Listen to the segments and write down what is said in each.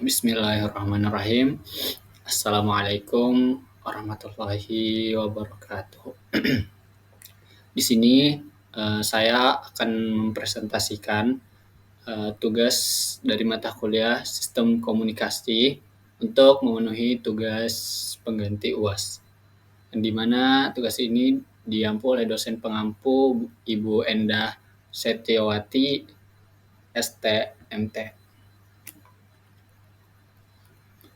Bismillahirrahmanirrahim. Assalamualaikum warahmatullahi wabarakatuh. Di sini saya akan mempresentasikan tugas dari mata kuliah Sistem Komunikasi untuk memenuhi tugas pengganti UAS. Di mana tugas ini diampu oleh dosen pengampu Ibu Endah Setiawati, STMT.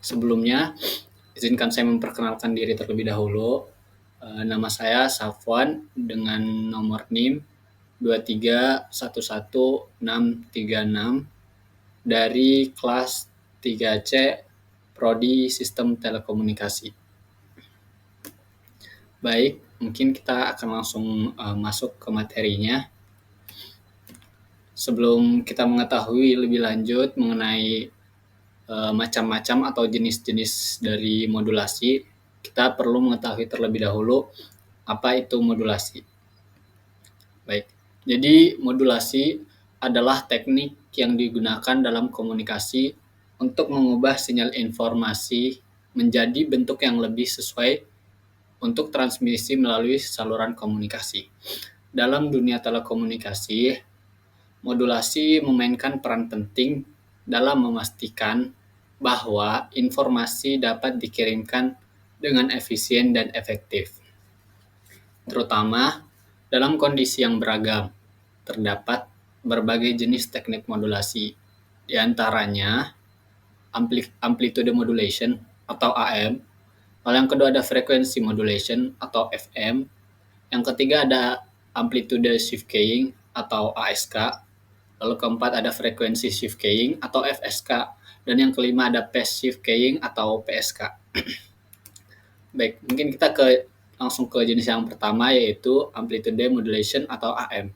Sebelumnya, izinkan saya memperkenalkan diri terlebih dahulu. Nama saya Safwan dengan nomor NIM 2311636 dari kelas 3C Prodi Sistem Telekomunikasi. Baik, mungkin kita akan langsung masuk ke materinya. Sebelum kita mengetahui lebih lanjut mengenai macam-macam atau jenis-jenis dari modulasi, kita perlu mengetahui terlebih dahulu apa itu modulasi. Baik, jadi modulasi adalah teknik yang digunakan dalam komunikasi untuk mengubah sinyal informasi menjadi bentuk yang lebih sesuai untuk transmisi melalui saluran komunikasi. Dalam dunia telekomunikasi, modulasi memainkan peran penting dalam memastikan bahwa informasi dapat dikirimkan dengan efisien dan efektif, terutama dalam kondisi yang beragam. Terdapat berbagai jenis teknik modulasi, di antaranya amplitude modulation atau AM, lalu yang kedua ada frequency modulation atau FM, yang ketiga ada amplitude shift keying atau ASK, lalu keempat ada frequency shift keying atau FSK, dan yang kelima ada phase shift keying atau PSK. Baik, mungkin kita langsung ke jenis yang pertama, yaitu amplitude modulation atau AM.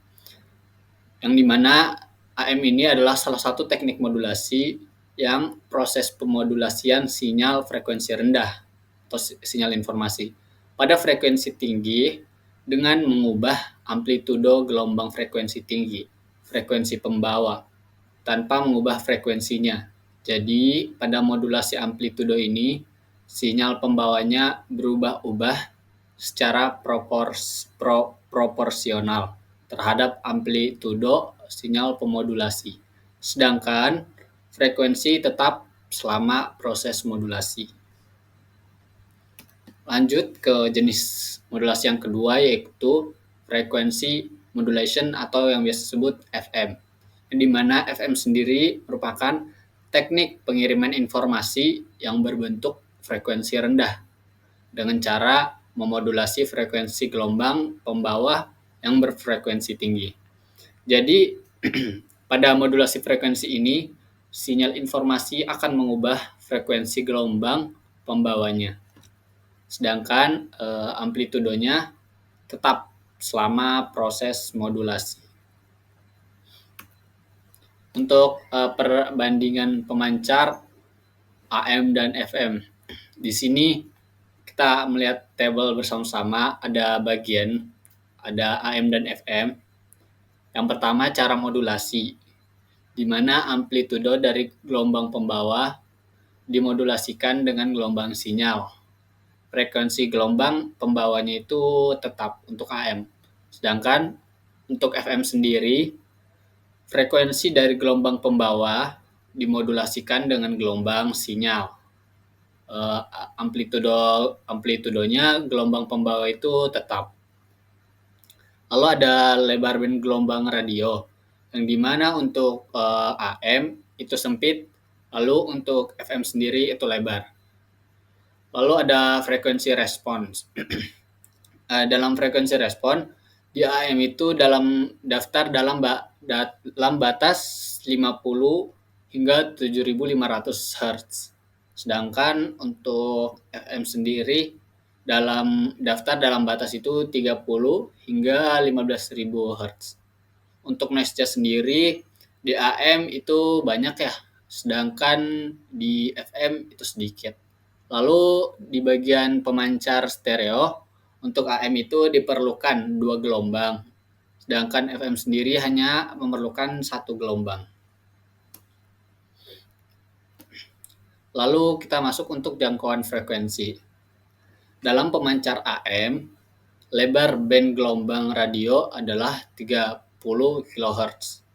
Yang dimana AM ini adalah salah satu teknik modulasi yang proses pemodulasian sinyal frekuensi rendah atau sinyal informasi pada frekuensi tinggi dengan mengubah amplitudo gelombang frekuensi tinggi, frekuensi pembawa, tanpa mengubah frekuensinya. Jadi, pada modulasi amplitudo ini, sinyal pembawanya berubah-ubah secara proporsional terhadap amplitudo sinyal pemodulasi. Sedangkan frekuensi tetap selama proses modulasi. Lanjut ke jenis modulasi yang kedua, yaitu frequency modulation atau yang biasa disebut FM. Di mana FM sendiri merupakan teknik pengiriman informasi yang berbentuk frekuensi rendah dengan cara memodulasi frekuensi gelombang pembawa yang berfrekuensi tinggi. Jadi, pada modulasi frekuensi ini, sinyal informasi akan mengubah frekuensi gelombang pembawanya. Sedangkan amplitudonya tetap selama proses modulasi. Untuk perbandingan pemancar AM dan FM, di sini kita melihat tabel bersama-sama, ada AM dan FM. Yang pertama, cara modulasi, di mana amplitudo dari gelombang pembawa dimodulasikan dengan gelombang sinyal. Frekuensi gelombang pembawanya itu tetap untuk AM. Sedangkan untuk FM sendiri, frekuensi dari gelombang pembawa dimodulasikan dengan gelombang sinyal. Amplitudonya gelombang pembawa itu tetap. Lalu ada lebar band gelombang radio, yang dimana untuk AM itu sempit, lalu untuk FM sendiri itu lebar. Lalu ada frekuensi respons. Dalam frekuensi respon, di AM itu dalam daftar dalam batas 50 hingga 7500 Hz. Sedangkan untuk FM sendiri dalam batas itu 30 hingga 15.000 Hz. Untuk noise-nya sendiri di AM itu banyak ya, sedangkan di FM itu sedikit. Lalu di bagian pemancar stereo, untuk AM itu diperlukan 2 gelombang, sedangkan FM sendiri hanya memerlukan 1 gelombang. Lalu kita masuk untuk jangkauan frekuensi. Dalam pemancar AM, lebar band gelombang radio adalah 30 kHz.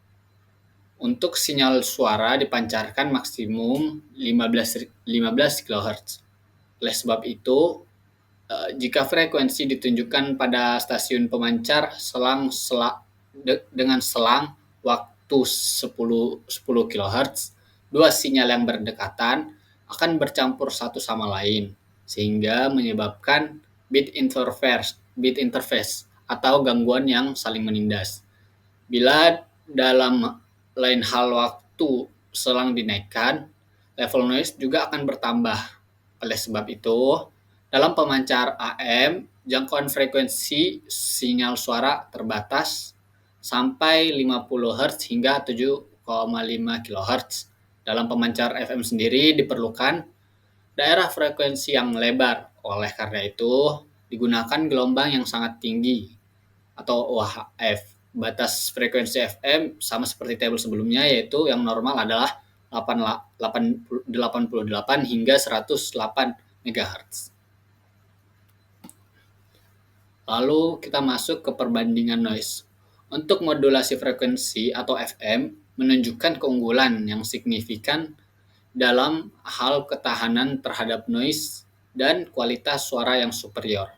Untuk sinyal suara dipancarkan maksimum 15 kHz. Oleh sebab itu, jika frekuensi ditunjukkan pada stasiun pemancar dengan selang waktu 10 kHz, dua sinyal yang berdekatan akan bercampur satu sama lain, sehingga menyebabkan bit interface atau gangguan yang saling menindas. Bila dalam lain hal waktu selang dinaikkan, level noise juga akan bertambah. Oleh sebab itu, dalam pemancar AM, jangkauan frekuensi sinyal suara terbatas sampai 50 Hz hingga 7,5 kHz. Dalam pemancar FM sendiri diperlukan daerah frekuensi yang lebar. Oleh karena itu, digunakan gelombang yang sangat tinggi atau UHF. Batas frekuensi FM sama seperti tabel sebelumnya, yaitu yang normal adalah 88 hingga 108 MHz. Lalu kita masuk ke perbandingan noise. Untuk modulasi frekuensi atau FM menunjukkan keunggulan yang signifikan dalam hal ketahanan terhadap noise dan kualitas suara yang superior,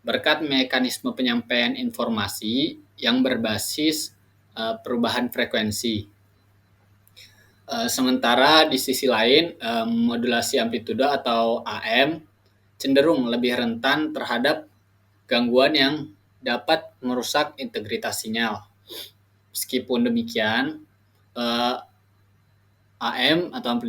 berkat mekanisme penyampaian informasi yang berbasis perubahan frekuensi. Sementara di sisi lain, modulasi amplitude atau AM cenderung lebih rentan terhadap gangguan yang dapat merusak integritas sinyal. Meskipun demikian, AM atau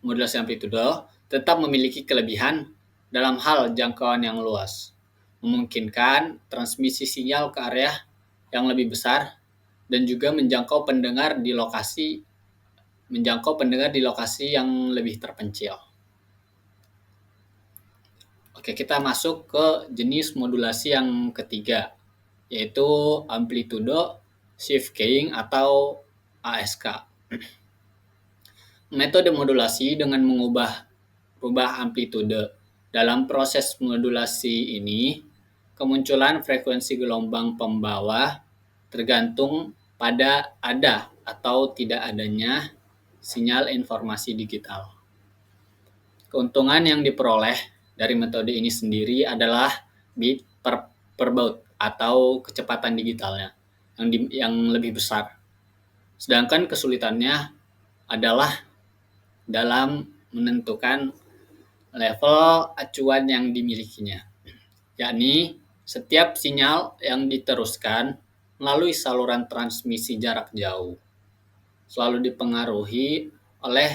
modulasi amplitude tetap memiliki kelebihan dalam hal jangkauan yang luas, memungkinkan transmisi sinyal ke area yang lebih besar dan juga menjangkau pendengar di lokasi yang lebih terpencil. Oke, kita masuk ke jenis modulasi yang ketiga, yaitu amplitude shift keying atau ASK. Metode modulasi dengan mengubah amplitude. Dalam proses modulasi ini, kemunculan frekuensi gelombang pembawa tergantung pada ada atau tidak adanya sinyal informasi digital. Keuntungan yang diperoleh dari metode ini sendiri adalah bit per baud atau kecepatan digitalnya yang lebih besar. Sedangkan kesulitannya adalah dalam menentukan level acuan yang dimilikinya, yakni setiap sinyal yang diteruskan melalui saluran transmisi jarak jauh selalu dipengaruhi oleh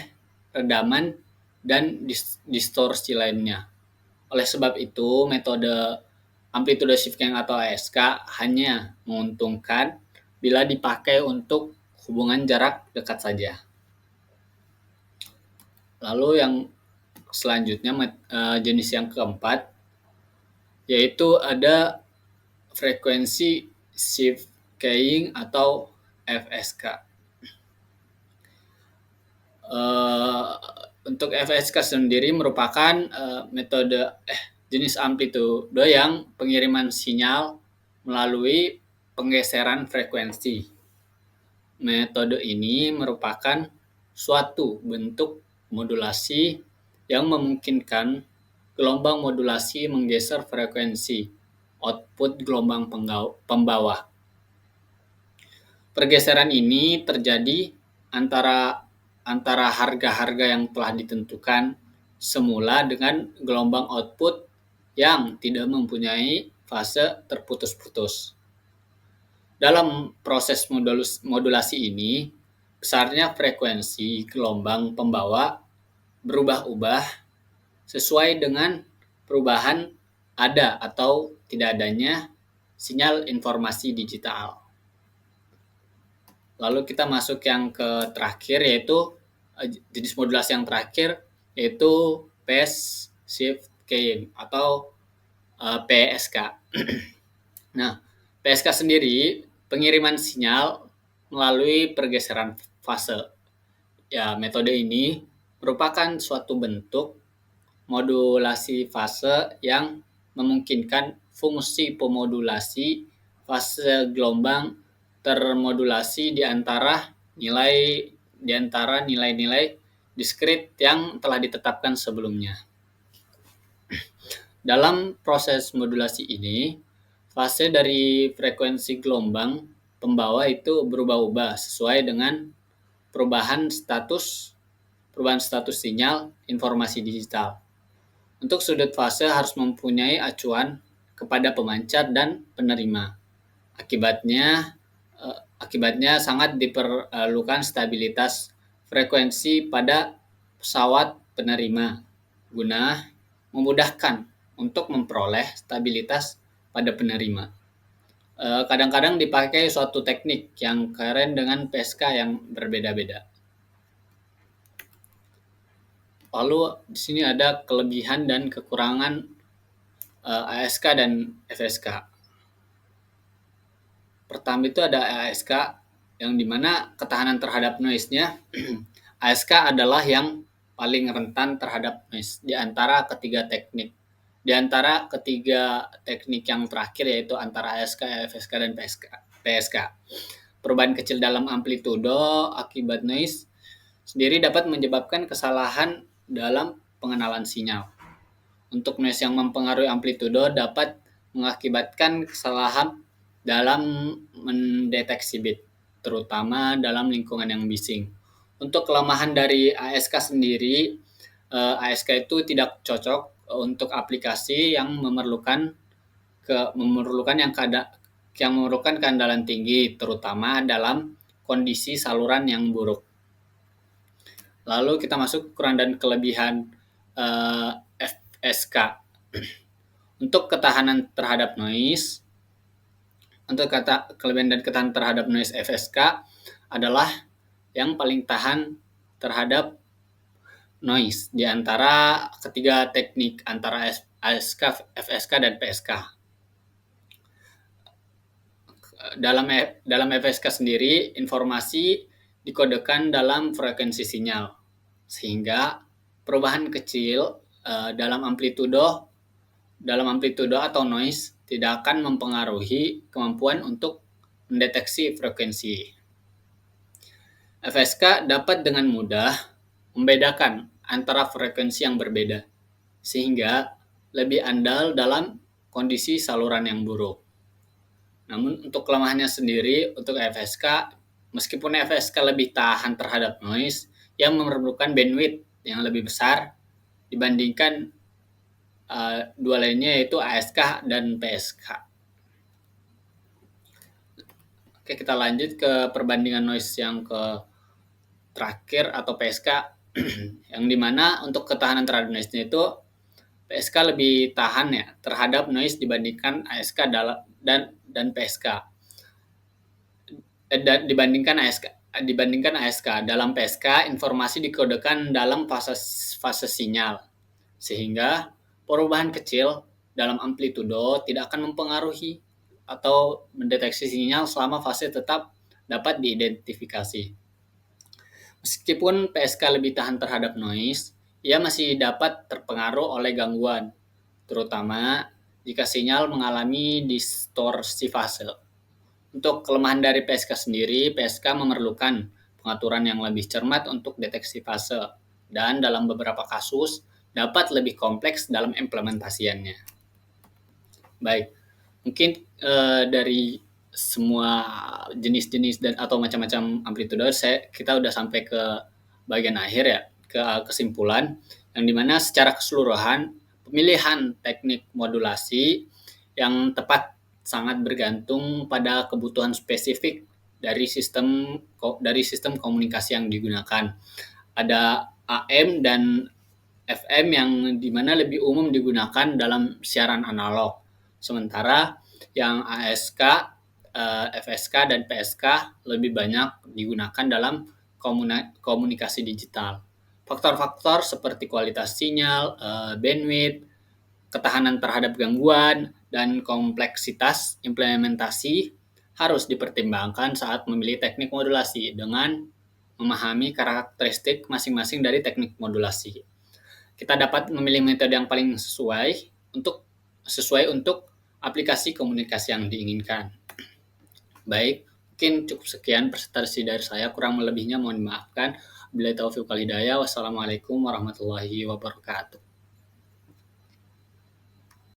redaman dan distorsi lainnya. Oleh sebab itu, metode amplitude shifting atau ASK hanya menguntungkan bila dipakai untuk hubungan jarak dekat saja. Lalu yang selanjutnya jenis yang keempat, yaitu ada frekuensi shift keying atau FSK. Untuk FSK sendiri merupakan metode jenis amplitude yang pengiriman sinyal melalui penggeseran frekuensi. Metode ini merupakan suatu bentuk modulasi yang memungkinkan gelombang modulasi menggeser frekuensi output gelombang pembawa. Pergeseran ini terjadi antara harga-harga yang telah ditentukan semula dengan gelombang output yang tidak mempunyai fase terputus-putus. Dalam proses modulasi ini, besarnya frekuensi gelombang pembawa berubah-ubah sesuai dengan perubahan ada atau tidak adanya sinyal informasi digital. Lalu kita masuk yang ke terakhir, yaitu jenis modulasi yang terakhir, yaitu phase shift keying atau PSK. Nah, PSK sendiri pengiriman sinyal melalui pergeseran fase. Ya, metode ini merupakan suatu bentuk modulasi fase yang memungkinkan fungsi pemodulasi fase gelombang termodulasi di antara nilai-nilai diskrit yang telah ditetapkan sebelumnya. Dalam proses modulasi ini, fase dari frekuensi gelombang pembawa itu berubah-ubah sesuai dengan perubahan status sinyal informasi digital. Untuk sudut fase harus mempunyai acuan kepada pemancar dan penerima. Akibatnya sangat diperlukan stabilitas frekuensi pada pesawat penerima guna memudahkan untuk memperoleh stabilitas pada penerima. Kadang-kadang dipakai suatu teknik yang keren dengan PSK yang berbeda-beda. Lalu di sini ada kelebihan dan kekurangan ASK dan FSK. Pertama itu ada ASK yang dimana ketahanan terhadap noise-nya ASK adalah yang paling rentan terhadap noise di antara ketiga teknik. Di antara ketiga teknik yang terakhir yaitu antara ASK, FSK, dan PSK. Perubahan kecil dalam amplitudo akibat noise sendiri dapat menyebabkan kesalahan dalam pengenalan sinyal. Untuk noise yang mempengaruhi amplitudo dapat mengakibatkan kesalahan dalam mendeteksi bit, terutama dalam lingkungan yang bising. Untuk kelemahan dari ASK sendiri, ASK itu tidak cocok untuk aplikasi yang memerlukan keandalan tinggi, terutama dalam kondisi saluran yang buruk. Lalu kita masuk kekurangan dan kelebihan FSK. Untuk ketahanan terhadap noise, kelebihan dan ketahanan terhadap noise FSK adalah yang paling tahan terhadap noise di antara ketiga teknik antara ASK, FSK, dan PSK. Dalam FSK sendiri, informasi dikodekan dalam frekuensi sinyal, sehingga perubahan kecil dalam amplitudo atau noise tidak akan mempengaruhi kemampuan untuk mendeteksi frekuensi. FSK dapat dengan mudah membedakan antara frekuensi yang berbeda, sehingga lebih andal dalam kondisi saluran yang buruk. Namun untuk kelemahannya sendiri, untuk FSK, meskipun FSK lebih tahan terhadap noise, yang memerlukan bandwidth yang lebih besar dibandingkan dua lainnya yaitu ASK dan PSK. Oke, kita lanjut ke perbandingan noise yang terakhir atau PSK yang dimana untuk ketahanan terhadap noise-nya itu PSK lebih tahan ya terhadap noise dibandingkan ASK dan PSK. Dibandingkan ASK. Dalam PSK, informasi dikodekan dalam fase sinyal, sehingga perubahan kecil dalam amplitudo tidak akan mempengaruhi atau mendeteksi sinyal selama fase tetap dapat diidentifikasi. Meskipun PSK lebih tahan terhadap noise, ia masih dapat terpengaruh oleh gangguan, terutama jika sinyal mengalami distorsi fase. Untuk kelemahan dari PSK sendiri, PSK memerlukan pengaturan yang lebih cermat untuk deteksi fase, dan dalam beberapa kasus dapat lebih kompleks dalam implementasiannya. Baik, mungkin dari semua jenis-jenis dan atau macam-macam amplitudo kita udah sampai ke bagian akhir ya, ke kesimpulan yang dimana secara keseluruhan pemilihan teknik modulasi yang tepat sangat bergantung pada kebutuhan spesifik dari sistem komunikasi yang digunakan. Ada AM dan FM yang dimana lebih umum digunakan dalam siaran analog, sementara yang ASK, FSK, dan PSK lebih banyak digunakan dalam komunikasi digital. Faktor-faktor seperti kualitas sinyal, bandwidth, ketahanan terhadap gangguan, dan kompleksitas implementasi harus dipertimbangkan saat memilih teknik modulasi dengan memahami karakteristik masing-masing dari teknik modulasi. Kita dapat memilih metode yang paling sesuai untuk aplikasi komunikasi yang diinginkan. Baik, mungkin cukup sekian presentasi dari saya, kurang lebihnya mohon dimaafkan. Wabillahi taufiq wal hidayah. Wassalamualaikum warahmatullahi wabarakatuh.